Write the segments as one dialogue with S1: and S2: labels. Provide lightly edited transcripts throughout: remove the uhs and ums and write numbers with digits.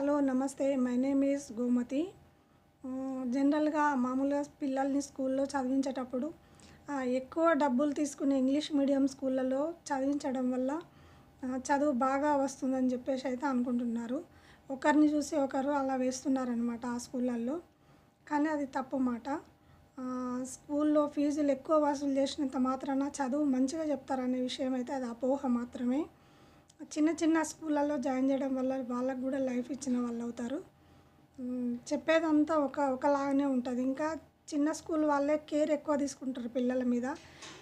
S1: Hello నమస్తే my name is Gomati. జనరల్‌గా మామూలుగా పిల్లల్ని స్కూల్‌లో చదివించేటప్పుడు ఎక్కువ డబ్బులు తీసుకునే ఇంగ్లీష్ మీడియం స్కూళ్ళలో చదివించడం వల్ల చదువు బాగా వస్తుందని చెప్పేసి అయితే అనుకుంటున్నారు. ఒకరిని చూసి ఒకరు అలా వేస్తున్నారనమాట ఆ స్కూళ్ళల్లో. కానీ అది తప్పు మాట. స్కూల్లో ఫీజులు ఎక్కువ వసూలు చేసినంత మాత్రాన చదువు మంచిగా చెప్తారనే విషయం అయితే అది అపోహ మాత్రమే. చిన్న చిన్న స్కూళ్ళల్లో జాయిన్ చేయడం వల్ల వాళ్ళకు కూడా లైఫ్ ఇచ్చిన వాళ్ళు అవుతారు. చెప్పేదంతా ఒకలాగానే ఉంటుంది. ఇంకా చిన్న స్కూల్ వాళ్ళే కేర్ ఎక్కువ తీసుకుంటారు పిల్లల మీద.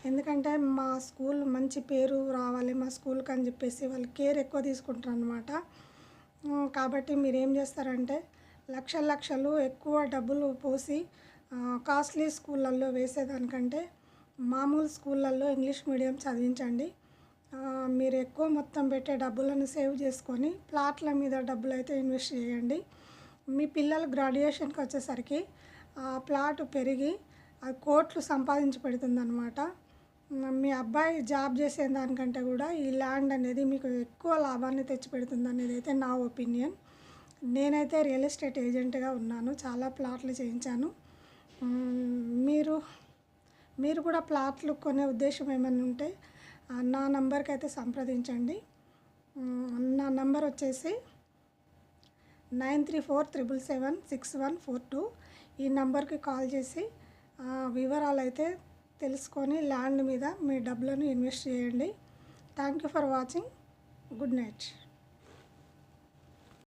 S1: ఎందుకంటే మా స్కూల్ మంచి పేరు రావాలి మా స్కూల్‌కి అని చెప్పేసి వాళ్ళు కేర్ ఎక్కువ తీసుకుంటారనమాట. కాబట్టి మీరేం చేస్తారంటే లక్షలు లక్షలు ఎక్కువ డబ్బులు పోసి కాస్ట్లీ స్కూళ్ళల్లో వేసేదానికంటే మామూలు స్కూళ్ళల్లో ఇంగ్లీష్ మీడియం చదివించండి. మీరు ఎక్కువ మొత్తం పెట్టే డబ్బులను సేవ్ చేసుకొని ప్లాట్ల మీద డబ్బులైతే ఇన్వెస్ట్ చేయండి. మీ పిల్లలు గ్రాడ్యుయేషన్‌కి వచ్చేసరికి ఆ ప్లాట్ పెరిగి అది కోట్లు సంపాదించి పెడుతుందనమాట. మీ అబ్బాయి జాబ్ చేసే దానికంటే కూడా ఈ ల్యాండ్ అనేది మీకు ఎక్కువ లాభాన్ని తెచ్చిపెడుతుందనేది అయితే నా ఒపీనియన్. నేనైతే రియల్ ఎస్టేట్ ఏజెంట్‌గా ఉన్నాను. చాలా ప్లాట్లు చేయించాను. మీరు మీరు కూడా ప్లాట్లు కొనే ఉద్దేశం ఏమైనా ఉంటే నా నంబర్కి అయితే సంప్రదించండి. నా నంబర్ వచ్చేసి 9347776142. ఈ నంబర్కి కాల్ చేసి వివరాలు అయితే తెలుసుకొని ల్యాండ్ మీద మీ డబ్బులను ఇన్వెస్ట్ చేయండి. Thank you for watching. Good night.